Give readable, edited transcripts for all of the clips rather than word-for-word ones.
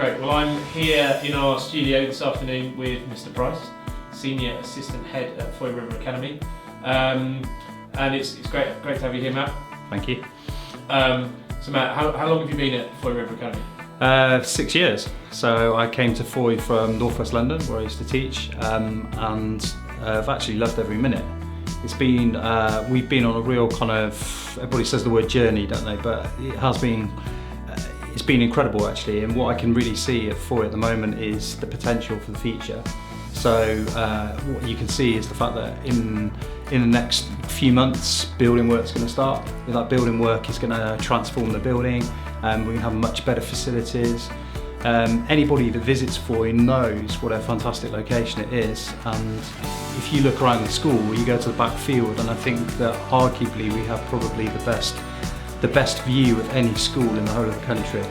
Great. Well, I'm here in our studio this afternoon with Mr. Price, Senior Assistant Head at Fowey River Academy. And it's great to have you here, Matt. Thank you. So Matt, how long have you been at Fowey River Academy? 6 years. So I came to Fowey from North West London, where I used to teach, and I've actually loved every minute. It's been, we've been on a real kind of, everybody says the word journey, don't they? But it has been, it's been incredible actually. And what I can really see at Fowey at the moment is the potential for the future. So what you can see is the fact that in the next few months, building work's going to start. That building work is going to transform the building, and we're going to have much better facilities. Anybody that visits Fowey knows what a fantastic location it is, and if you look around the school, you go to the back field, and I think that arguably we have probably the best view of any school in the whole of the country.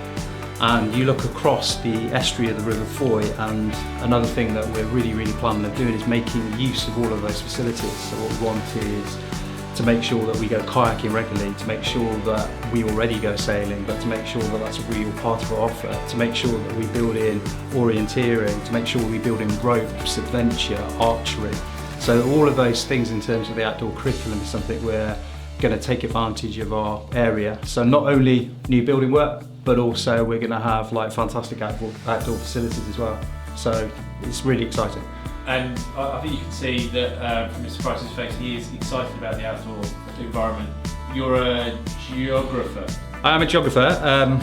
And you look across the estuary of the River Fowey, and another thing that we're really planning on doing is making use of all of those facilities. So what we want is to make sure that we go kayaking regularly, to make sure that we already go sailing, but to make sure that that's a real part of our offer, to make sure that we build in orienteering, to make sure we build in ropes, adventure, archery. So all of those things in terms of the outdoor curriculum is something we're going to take advantage of our area. So not only new building work, but also we're going to have like fantastic outdoor facilities as well. So it's really exciting. And I think you can see that from Mr. Price's face, he is excited about the outdoor environment. You're a geographer. I am a geographer,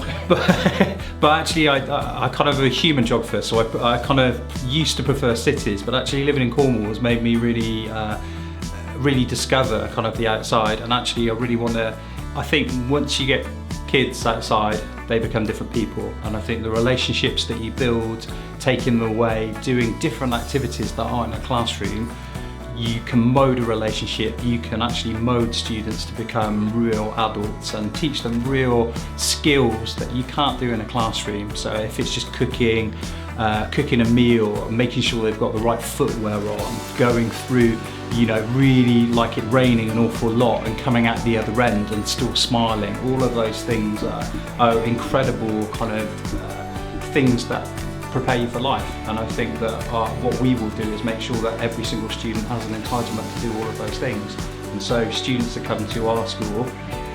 but actually I kind of a human geographer, so I kind of used to prefer cities, but actually living in Cornwall has made me really discover kind of the outside, and actually I really want to, I think once you get kids outside, they become different people, and I think the relationships that you build, taking them away, doing different activities that aren't in a classroom, you can mould a relationship, you can actually mould students to become real adults and teach them real skills that you can't do in a classroom. So if it's just cooking a meal, making sure they've got the right footwear on, going through, you know, really like it raining an awful lot and coming out the other end and still smiling, all of those things are incredible kind of things that prepare you for life. And I think that what we will do is make sure that every single student has an entitlement to do all of those things. And so students that come to our school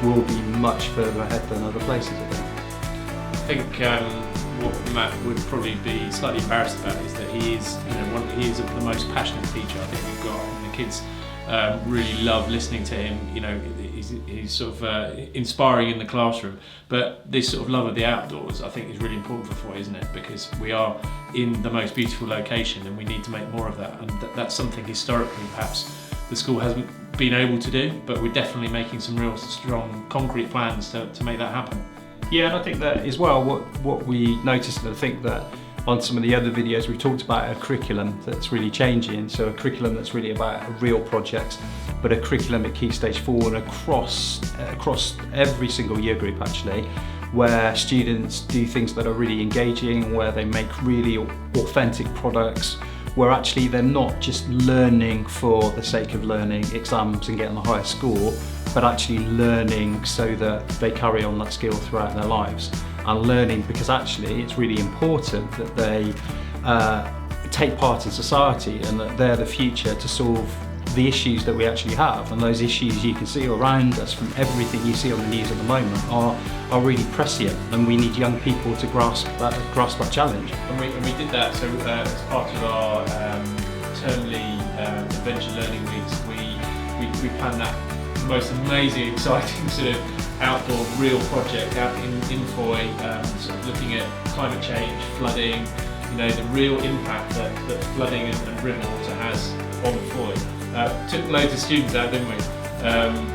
will be much further ahead than other places, I think. I think what Matt would probably be slightly embarrassed about is that he is, you know, he is the most passionate teacher I think we've got, and the kids really love listening to him. You know, he's sort of inspiring in the classroom, but this sort of love of the outdoors I think is really important for Fowey, isn't it? Because we are in the most beautiful location and we need to make more of that, and that's something historically perhaps the school hasn't been able to do, but we're definitely making some real strong concrete plans to make that happen. Yeah, and I think that as well, what we noticed, and I think that on some of the other videos we've talked about a curriculum that's really changing, so a curriculum that's really about real projects, but a curriculum at Key Stage 4 and across every single year group actually, where students do things that are really engaging, where they make really authentic products, where actually they're not just learning for the sake of learning exams and getting the highest score, but actually learning so that they carry on that skill throughout their lives, and learning because actually it's really important that they take part in society and that they're the future to solve the issues that we actually have. And those issues you can see around us from everything you see on the news at the moment are really prescient, and we need young people to grasp that challenge. And we did that, so as part of our termly adventure learning weeks, we planned that most amazing, exciting sort of outdoor real project out in Fowey, sort of looking at climate change, flooding, you know, the real impact that flooding and river water has on Fowey. Took loads of students out, didn't we?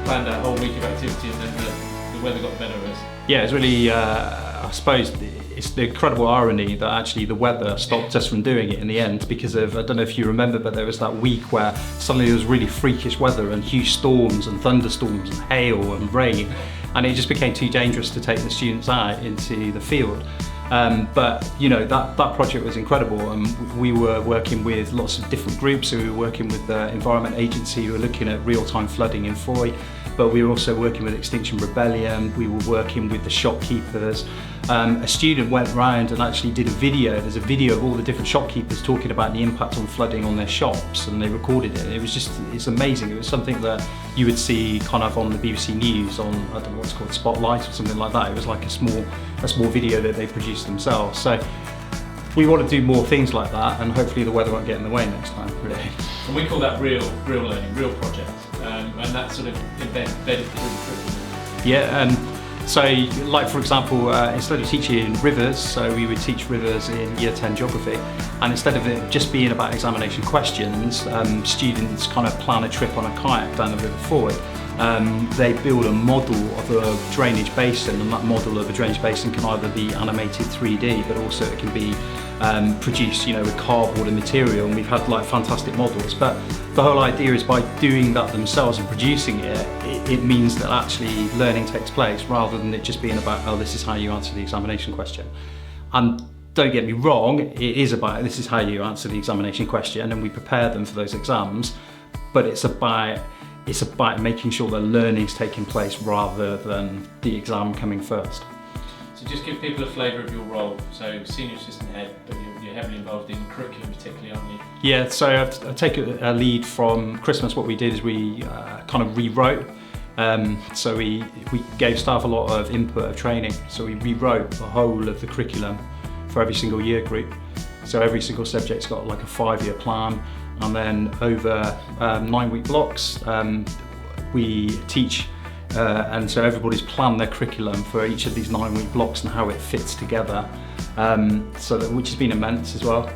Planned a whole week of activity, and then the weather got the better of us. Yeah, it's really, I suppose, it's the incredible irony that actually the weather stopped us from doing it in the end because of, I don't know if you remember, but there was that week where suddenly there was really freakish weather and huge storms and thunderstorms and hail and rain, and it just became too dangerous to take the students out into the field. But you know, that project was incredible, and we were working with lots of different groups. So we were working with the Environment Agency, who were looking at real-time flooding in Fowey. but we were also working with Extinction Rebellion, we were working with the shopkeepers. A student went round and actually did a video. There's a video of all the different shopkeepers talking about the impact on flooding on their shops, and they recorded it. It was just, it's amazing. It was something that you would see kind of on the BBC News on, I don't know what it's called, Spotlight or something like that. It was like a small video that they produced themselves. So we want to do more things like that, and hopefully the weather won't get in the way next time, really. And we call that real learning, real project, and that's sort of embedded through the curriculum. Yeah, so like for example, instead of teaching rivers, so we would teach rivers in Year 10 geography, and instead of it just being about examination questions, students kind of plan a trip on a kayak down the River Fowey. They build a model of a drainage basin, and that model of a drainage basin can either be animated 3D, but also it can be produced, with cardboard and material, and we've had like fantastic models. But the whole idea is by doing that themselves and producing it, it means that actually learning takes place rather than it just being about, oh, this is how you answer the examination question. And don't get me wrong, it is about this is how you answer the examination question, and we prepare them for those exams, but it's about making sure that learning's taking place rather than the exam coming first. So just give people a flavour of your role. So senior assistant head, but you're heavily involved in curriculum particularly, aren't you? Yeah, so I take a lead from Christmas. What we did is we kind of rewrote. So we gave staff a lot of input of training. So we rewrote the whole of the curriculum for every single year group. So every single subject's got like a 5-year plan, and then over 9-week blocks we teach. And so everybody's planned their curriculum for each of these 9-week blocks and how it fits together, which has been immense as well.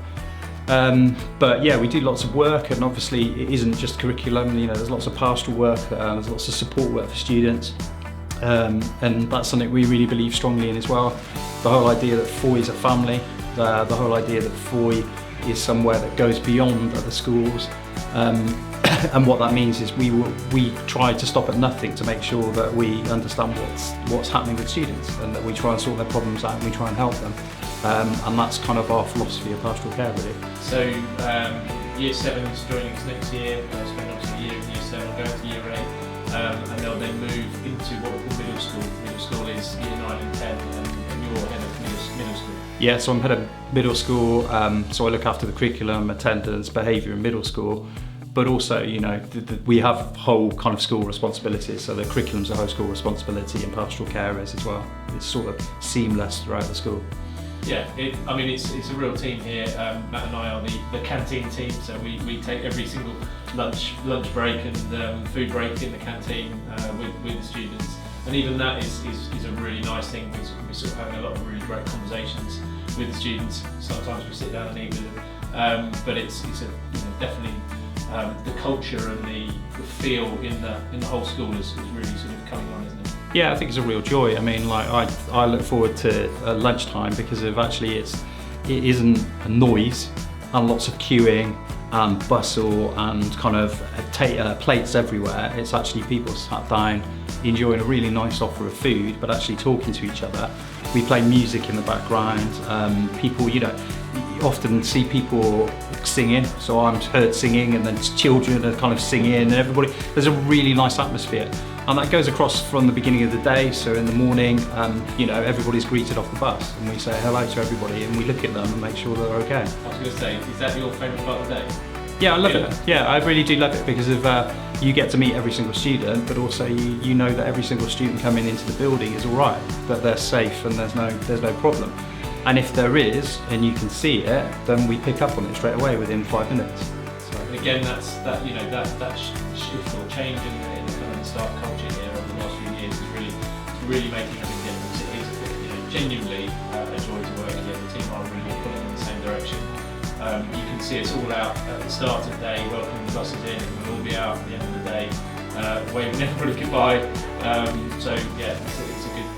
But yeah, we do lots of work, and obviously it isn't just curriculum. There's lots of pastoral work, there's lots of support work for students, and that's something we really believe strongly in as well. The whole idea that Fowey is a family, the whole idea that Fowey is somewhere that goes beyond other schools. And what that means is we try to stop at nothing to make sure that we understand what's happening with students, and that we try and sort their problems out and we try and help them. And that's kind of our philosophy of pastoral care, really. So Year 7 is joining us next year, spend obviously a year in Year 7, go to Year 8, and they'll then move into what we call middle school. Middle school is Year 9 and 10, and you're head of middle school. Yeah, so I'm head of middle school, so I look after the curriculum, attendance, behaviour in middle school. But also, we have whole kind of school responsibilities, so the curriculum's a whole school responsibility, and pastoral care is as well. It's sort of seamless throughout the school. Yeah, it's a real team here. Matt and I are the canteen team, so we take every single lunch break and food break in the canteen with the students, and even that is a really nice thing. We're sort of having a lot of really great conversations with the students. Sometimes we sit down and eat with them, but it's definitely. The culture and the feel in the whole school is really sort of coming on, isn't it? Yeah, I think it's a real joy. I mean, like I look forward to lunchtime because of actually it isn't a noise and lots of queuing and bustle and kind of plates everywhere. It's actually people sat down enjoying a really nice offer of food, but actually talking to each other. We play music in the background. People, you often see people singing, so I'm heard singing, and then children are kind of singing, and everybody, there's a really nice atmosphere, and that goes across from the beginning of the day. So in the morning, everybody's greeted off the bus, and we say hello to everybody, and we look at them and make sure they're okay. I was going to say, is that your favourite part of the day? Yeah, I love it. Yeah, I really do love it because of you get to meet every single student, but also you know that every single student coming into the building is all right, that they're safe and there's no problem. And if there is, and you can see it, then we pick up on it straight away within 5 minutes. So, and again, that shift or change in the kind of the staff culture here over the last few years is really making a big difference. It is genuinely a joy to work here. The team are really pulling in the same direction. You can see us all out at the start of the day, welcoming the buses in, and we'll all be out at the end of the day, waving everybody goodbye. So yeah, it's a good.